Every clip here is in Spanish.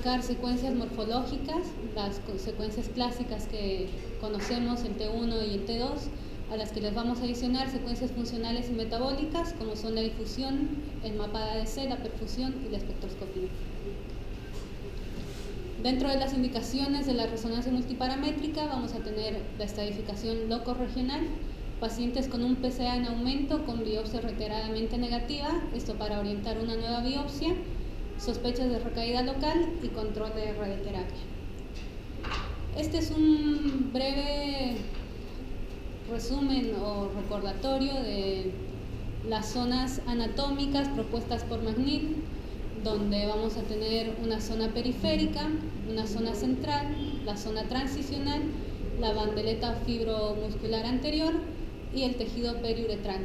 buscar secuencias morfológicas, las secuencias clásicas que conocemos, el T1 y el T2, a las que les vamos a adicionar secuencias funcionales y metabólicas, como son la difusión, el mapa de ADC, la perfusión y la espectroscopía. Dentro de las indicaciones de la resonancia multiparamétrica vamos a tener la estadificación locorregional, pacientes con un PSA en aumento con biopsia reiteradamente negativa, esto para orientar una nueva biopsia, sospechas de recaída local y control de radioterapia. Este es un breve resumen o recordatorio de las zonas anatómicas propuestas por McNeil, donde vamos a tener una zona periférica, una zona central, la zona transicional, la bandeleta fibromuscular anterior y el tejido periuretral.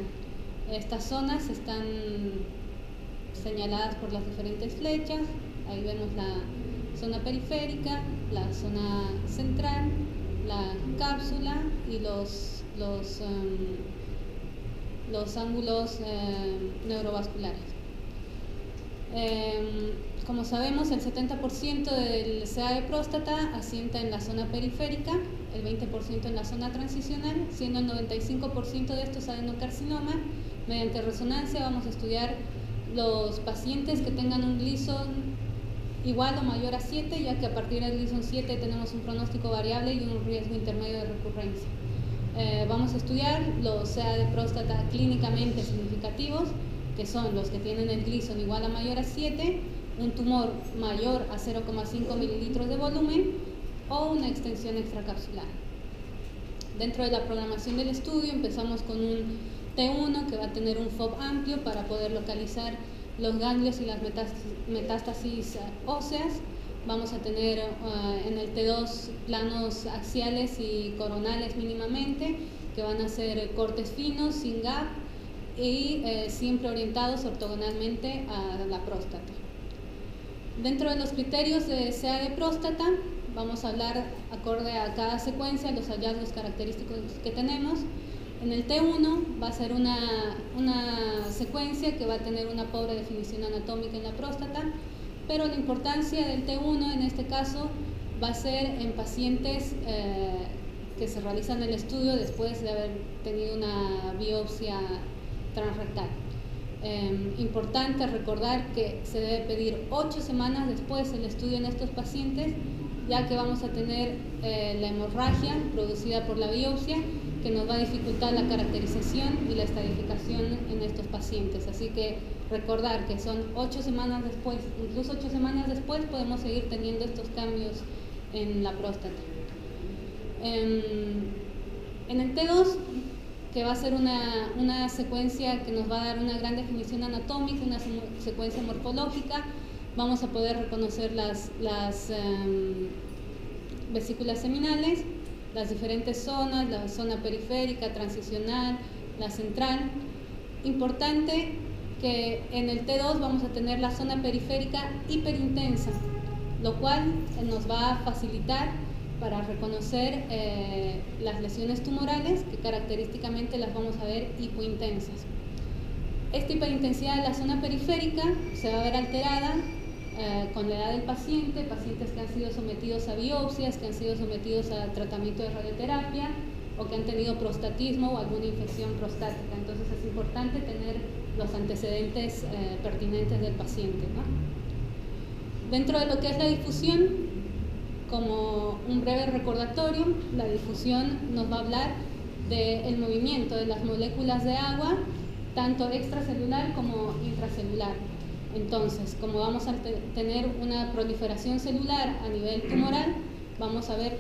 Estas zonas están señaladas por las diferentes flechas. Ahí vemos la zona periférica, la zona central, la cápsula y los ángulos neurovasculares. Como sabemos, el 70% del CA de próstata asienta en la zona periférica, el 20% en la zona transicional, siendo el 95% de estos adenocarcinoma. Mediante resonancia vamos a estudiar los pacientes que tengan un Gleason igual o mayor a 7, ya que a partir del Gleason 7 tenemos un pronóstico variable y un riesgo intermedio de recurrencia. Vamos a estudiar los CA de próstata clínicamente significativos, que son los que tienen el Gleason igual a mayor a 7, un tumor mayor a 0,5 mililitros de volumen o una extensión extracapsular. Dentro de la programación del estudio empezamos con un T1 que va a tener un FOB amplio para poder localizar los ganglios y las metástasis óseas. Vamos a tener en el T2 planos axiales y coronales mínimamente, que van a ser cortes finos, sin gap y siempre orientados ortogonalmente a la próstata. Dentro de los criterios de CA de próstata, vamos a hablar acorde a cada secuencia los hallazgos característicos que tenemos. En el T1 va a ser una secuencia que va a tener una pobre definición anatómica en la próstata, pero la importancia del T1 en este caso va a ser en pacientes que se realizan el estudio después de haber tenido una biopsia transrectal. Importante recordar que se debe pedir 8 semanas después el estudio en estos pacientes, ya que vamos a tener la hemorragia producida por la biopsia, que nos va a dificultar la caracterización y la estadificación en estos pacientes. Así que recordar que son 8 semanas después, incluso 8 semanas después podemos seguir teniendo estos cambios en la próstata. En el T2, que va a ser una secuencia que nos va a dar una gran definición anatómica, una secuencia morfológica, vamos a poder reconocer las vesículas seminales, las diferentes zonas, la zona periférica, transicional, la central. Importante que en el T2 vamos a tener la zona periférica hiperintensa, lo cual nos va a facilitar para reconocer las lesiones tumorales, que característicamente las vamos a ver hipointensas. Esta hiperintensidad de la zona periférica se va a ver alterada con la edad del paciente, pacientes que han sido sometidos a biopsias, que han sido sometidos a tratamiento de radioterapia o que han tenido prostatismo o alguna infección prostática. Entonces es importante tener los antecedentes pertinentes del paciente, ¿no? Dentro de lo que es la difusión, como un breve recordatorio, la difusión nos va a hablar del movimiento de las moléculas de agua, tanto extracelular como intracelular. Entonces, como vamos a tener una proliferación celular a nivel tumoral, vamos a ver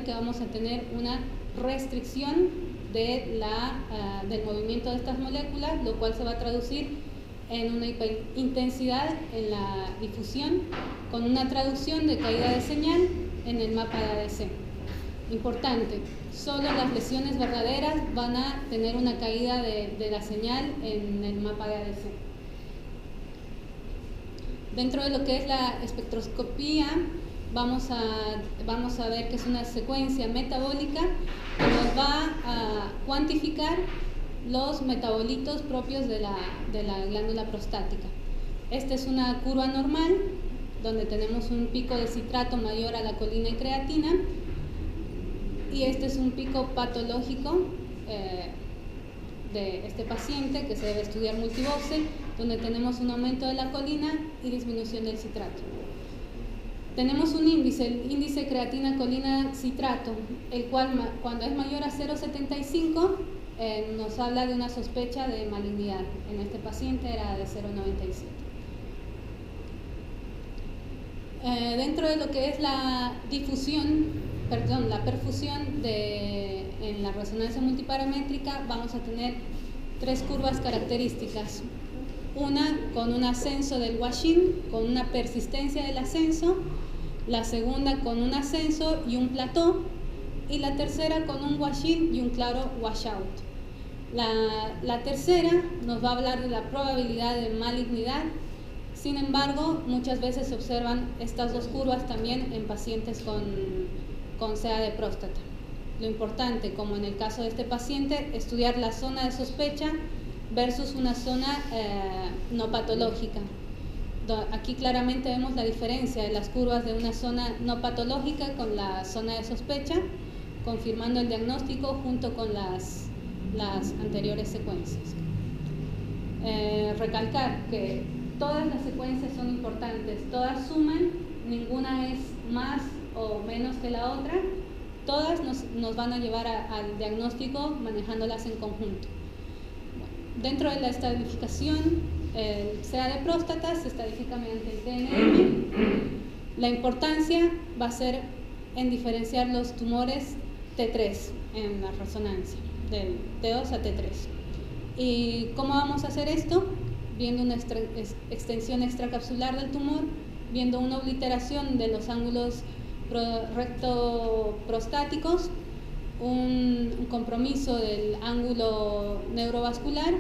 que vamos a tener una restricción del movimiento de estas moléculas, lo cual se va a traducir en una hiperintensidad en la difusión, con una traducción de caída de señal en el mapa de ADC. Importante, solo las lesiones verdaderas van a tener una caída de la señal en el mapa de ADC. Dentro de lo que es la espectroscopía, vamos a ver que es una secuencia metabólica que nos va a cuantificar los metabolitos propios de la glándula prostática. Esta es una curva normal donde tenemos un pico de citrato mayor a la colina y creatina, y este es un pico patológico de este paciente que se debe estudiar multivoxel, donde tenemos un aumento de la colina y disminución del citrato. Tenemos un índice, el índice creatina-colina-citrato, el cual cuando es mayor a 0,75 nos habla de una sospecha de malignidad. En este paciente era de 0,97. Dentro de lo que es la perfusión en la resonancia multiparamétrica, vamos a tener tres curvas características. Una con un ascenso del wash-in, con una persistencia del ascenso, la segunda con un ascenso y un plató, y la tercera con un wash-in y un claro wash-out. La tercera nos va a hablar de la probabilidad de malignidad. Sin embargo, muchas veces se observan estas dos curvas también en pacientes con CA de próstata. Lo importante, como en el caso de este paciente, estudiar la zona de sospecha versus una zona no patológica. Aquí claramente vemos la diferencia de las curvas de una zona no patológica con la zona de sospecha, confirmando el diagnóstico junto con las anteriores secuencias. Recalcar que todas las secuencias son importantes, todas suman, ninguna es más o menos que la otra, todas nos van a llevar al diagnóstico manejándolas en conjunto. Dentro de la estadificación, el CA de próstata se estadifica mediante el TNM. La importancia va a ser en diferenciar los tumores T3 en la resonancia, del T2 a T3. ¿Y cómo vamos a hacer esto? Viendo una extensión extracapsular del tumor, viendo una obliteración de los ángulos rectoprostáticos, un compromiso del ángulo neurovascular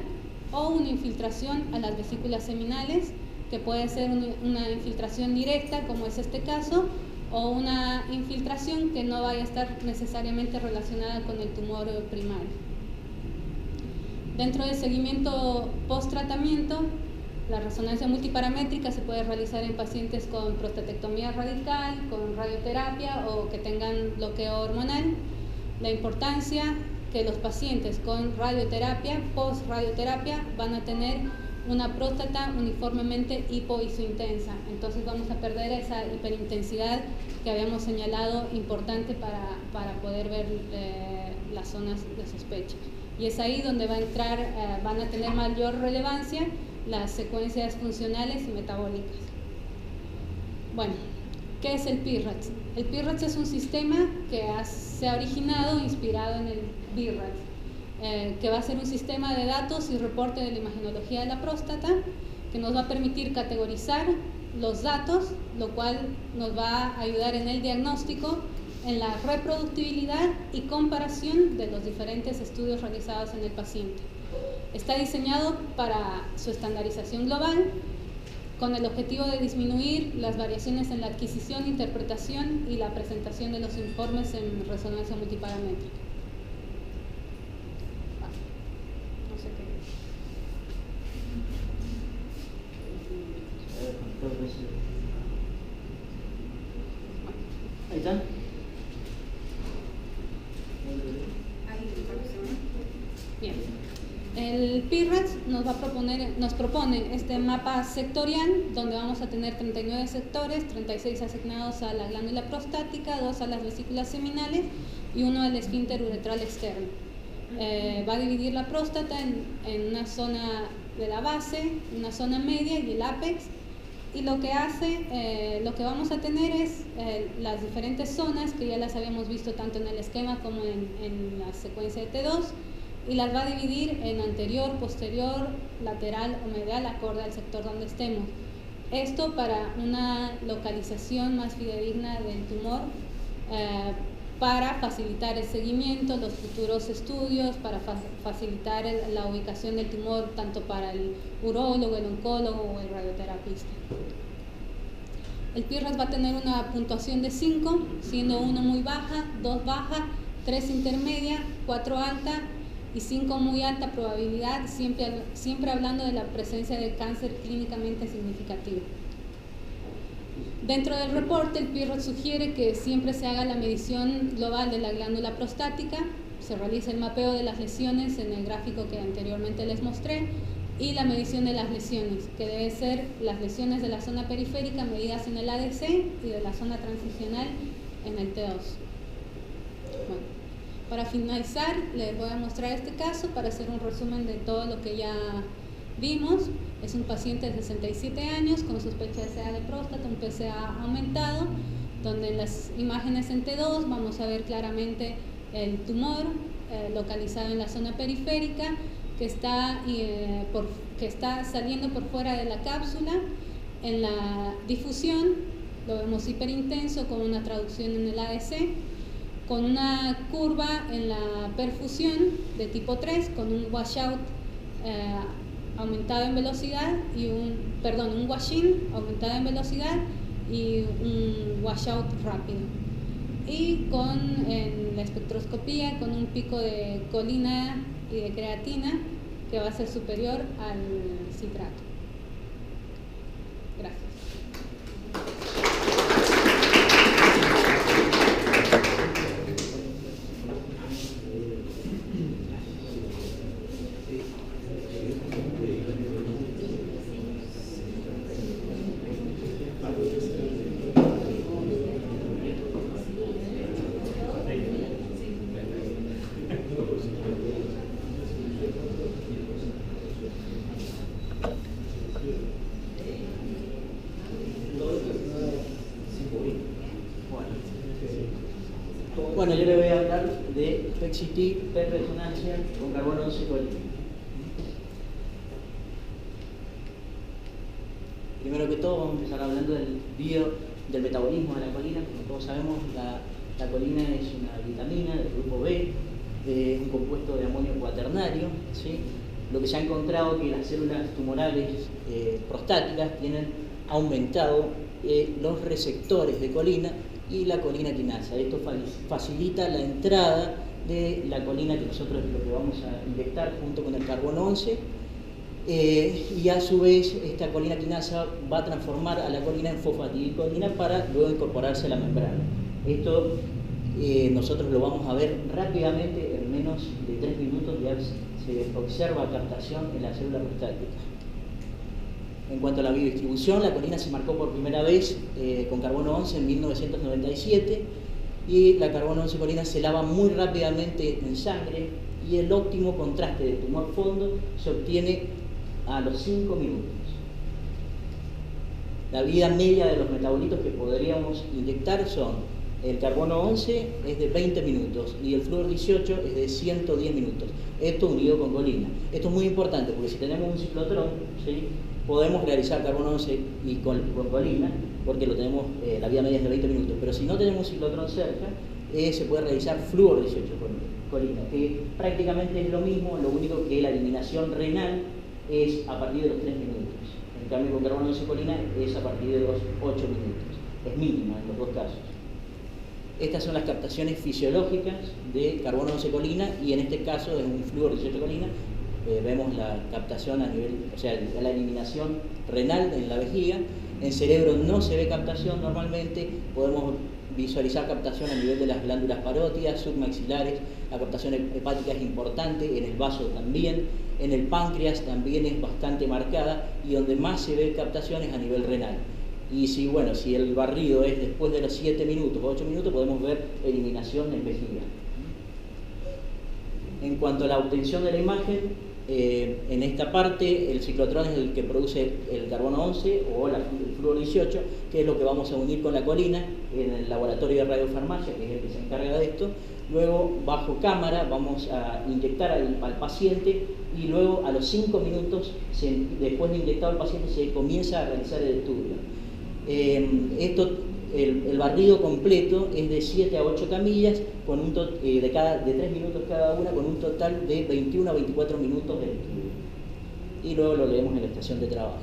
o una infiltración a las vesículas seminales, que puede ser una infiltración directa, como es este caso, o una infiltración que no vaya a estar necesariamente relacionada con el tumor primario. Dentro del seguimiento post-tratamiento, la resonancia multiparamétrica se puede realizar en pacientes con prostatectomía radical, con radioterapia o que tengan bloqueo hormonal. La importancia que los pacientes con radioterapia, post-radioterapia, van a tener una próstata uniformemente hipoisointensa. Entonces vamos a perder esa hiperintensidad que habíamos señalado importante para poder ver las zonas de sospecha. Y es ahí donde van a tener mayor relevancia las secuencias funcionales y metabólicas. Bueno, ¿qué es el PIRADS? El PIRADS es un sistema que se ha originado inspirado en el BIRADS, que va a ser un sistema de datos y reporte de la imagenología de la próstata, que nos va a permitir categorizar los datos, lo cual nos va a ayudar en el diagnóstico, en la reproductibilidad y comparación de los diferentes estudios realizados en el paciente. Está diseñado para su estandarización global, con el objetivo de disminuir las variaciones en la adquisición, interpretación y la presentación de los informes en resonancia multiparamétrica. No sé qué. Ahí está. Bien. El PIRADS nos propone este mapa sectorial, donde vamos a tener 39 sectores, 36 asignados a la glándula prostática, 2 a las vesículas seminales y 1 al esfínter uretral externo. Va a dividir la próstata en una zona de la base, una zona media y el ápex. Y lo que vamos a tener es las diferentes zonas que ya las habíamos visto tanto en el esquema como en la secuencia de T2, y las va a dividir en anterior, posterior, lateral o medial, acorde al sector donde estemos. Esto para una localización más fidedigna del tumor, para facilitar el seguimiento, los futuros estudios, para facilitar la ubicación del tumor tanto para el urólogo, el oncólogo o el radioterapista. El PIRADS va a tener una puntuación de 5, siendo 1 muy baja, 2 baja, 3 intermedia, 4 alta y 5 muy alta probabilidad, siempre hablando de la presencia de cáncer clínicamente significativo. Dentro del reporte, el PIRROT sugiere que siempre se haga la medición global de la glándula prostática, se realiza el mapeo de las lesiones en el gráfico que anteriormente les mostré, y la medición de las lesiones, que debe ser las lesiones de la zona periférica medidas en el ADC y de la zona transicional en el T2. Bueno, para finalizar, les voy a mostrar este caso para hacer un resumen de todo lo que ya vimos. Es un paciente de 67 años con sospecha de SEA de próstata, un PSA aumentado, donde en las imágenes en T2 vamos a ver claramente el tumor localizado en la zona periférica que está saliendo por fuera de la cápsula. En la difusión lo vemos hiperintenso con una traducción en el ADC, con una curva en la perfusión de tipo 3 con un washout aumentado en velocidad y un wash-in aumentado en velocidad y un washout rápido, y en la espectroscopía con un pico de colina y de creatina que va a ser superior al citrato. Gracias. Bueno, yo le voy a hablar de PET-CT, PET-resonancia con carbono 11 colina. Primero que todo, vamos a empezar hablando del metabolismo de la colina. Como todos sabemos, la colina es una vitamina del grupo B, un compuesto de amonio cuaternario, ¿sí? Lo que se ha encontrado es que las células tumorales prostáticas tienen aumentado los receptores de colina y la colina quinasa. Esto facilita la entrada de la colina, que nosotros es lo que vamos a inyectar junto con el carbono 11, y a su vez esta colina quinasa va a transformar a la colina en fosfatidilcolina para luego incorporarse a la membrana. Esto nosotros lo vamos a ver rápidamente, en menos de 3 minutos ya se observa captación en la célula prostática. En cuanto a la biodistribución, la colina se marcó por primera vez con carbono 11 en 1997, y la carbono 11 colina se lava muy rápidamente en sangre, y el óptimo contraste de tumor fondo se obtiene a los 5 minutos. La vida media de los metabolitos que podríamos inyectar son: el carbono 11 es de 20 minutos y el flúor 18 es de 110 minutos. Esto unido con colina. Esto es muy importante porque si tenemos un ciclotrón, ¿sí?, podemos realizar carbono 11 y con colina, porque lo tenemos, la vida media es de 20 minutos. Pero si no tenemos un ciclotrón cerca, se puede realizar flúor 18 con colina, que prácticamente es lo mismo, lo único que la eliminación renal es a partir de los 3 minutos. En cambio, con carbono 11 colina es a partir de los 8 minutos. Es mínima en los dos casos. Estas son las captaciones fisiológicas de carbono 11 colina, y en este caso es un flúor 18 colina. Vemos la captación a nivel, o sea, la eliminación renal en la vejiga. En cerebro no se ve captación normalmente, podemos visualizar captación a nivel de las glándulas parótidas, submaxilares. La captación hepática es importante, en el vaso también, en el páncreas también es bastante marcada, y donde más se ve captación es a nivel renal. Y si el barrido es después de los 7 minutos o 8 minutos, podemos ver eliminación en vejiga. En cuanto a la obtención de la imagen, en esta parte el ciclotrón es el que produce el carbono 11 o el flúor 18, que es lo que vamos a unir con la colina en el laboratorio de radiofarmacia, que es el que se encarga de esto. Luego, bajo cámara, vamos a inyectar al paciente, y luego a los 5 minutos, después de inyectado al paciente, se comienza a realizar el estudio. El barrido completo es de 7 a 8 camillas, con de 3 minutos cada una, con un total de 21 a 24 minutos de estudio. Y luego lo leemos en la estación de trabajo.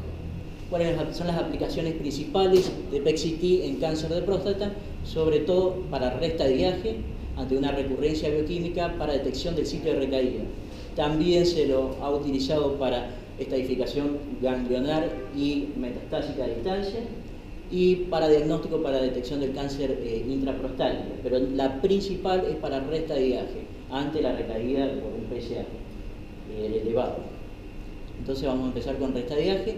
¿Cuáles son las aplicaciones principales de PET-CT en cáncer de próstata? Sobre todo para restadiaje, ante una recurrencia bioquímica, para detección del ciclo de recaída. También se lo ha utilizado para estadificación ganglionar y metastásica a distancia, y para diagnóstico para detección del cáncer intraprostático, pero la principal es para restadiaje, ante la recaída por un PSA elevado. Entonces vamos a empezar con restadiaje.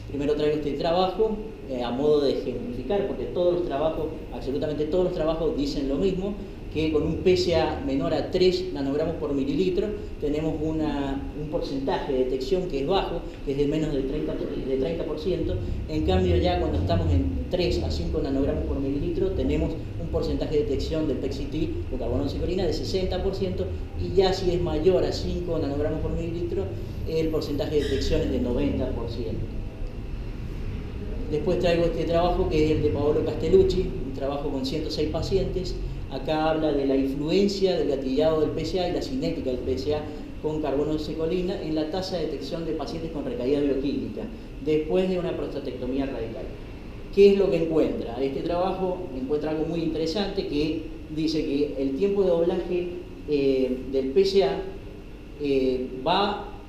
Primero traigo este trabajo a modo de ejemplificar, porque todos los trabajos, absolutamente todos los trabajos dicen lo mismo, que con un PSA menor a 3 nanogramos por mililitro tenemos un porcentaje de detección que es bajo, que es de menos del 30%. En cambio, ya cuando estamos en 3 a 5 nanogramos por mililitro tenemos un porcentaje de detección del PET-CT con carbono 11 colina de 60%, y ya si es mayor a 5 nanogramos por mililitro el porcentaje de detección es de 90%. Después traigo este trabajo que es el de Paolo Castellucci, un trabajo con 106 pacientes. Acá habla de la influencia del gatillado del PSA y la cinética del PSA con carbono 11 colina en la tasa de detección de pacientes con recaída bioquímica después de una prostatectomía radical. ¿Qué es lo que encuentra? Este trabajo encuentra algo muy interesante, que dice que el tiempo de doblaje del PSA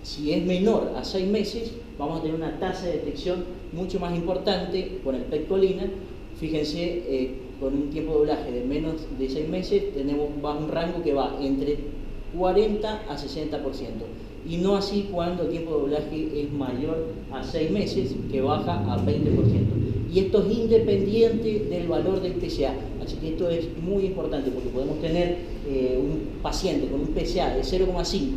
si es menor a 6 meses, vamos a tener una tasa de detección mucho más importante con el PET colina. Fíjense, con un tiempo de doblaje de menos de 6 meses tenemos un rango que va entre 40 a 60%, y no así cuando el tiempo de doblaje es mayor a 6 meses, que baja a 20%. Y esto es independiente del valor del PSA, así que esto es muy importante, porque podemos tener un paciente con un PSA de 0,5,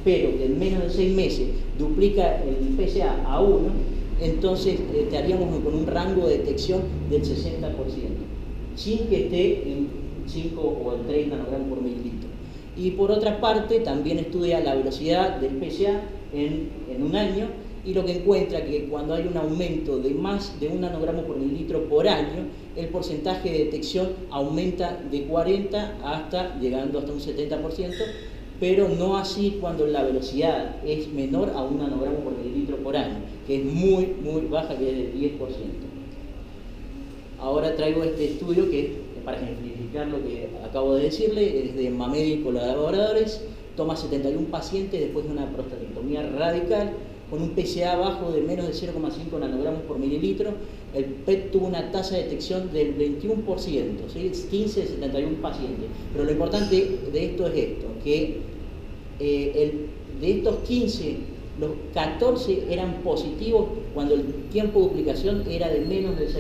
pero que en menos de 6 meses duplica el PSA a 1, entonces estaríamos con un rango de detección del 60%, sin que esté en 5 o en 3 nanogramos por mililitro. Y por otra parte, también estudia la velocidad del PSA en un año, y lo que encuentra que cuando hay un aumento de más de 1 nanogramo por mililitro por año, el porcentaje de detección aumenta de 40 hasta llegando hasta un 70%, pero no así cuando la velocidad es menor a 1 nanogramo por mililitro por año, que es muy baja, que es del 10%. Ahora traigo este estudio que es para ejemplificar lo que acabo de decirle, es de Mamedi y colaboradores. Toma 71 pacientes después de una prostatectomía radical con un PSA bajo de menos de 0,5 nanogramos por mililitro. El PET tuvo una tasa de detección del 21%, ¿sí? 15 de 71 pacientes. Pero lo importante de esto es esto, que de estos 15, los 14 eran positivos cuando el tiempo de duplicación era de menos de 6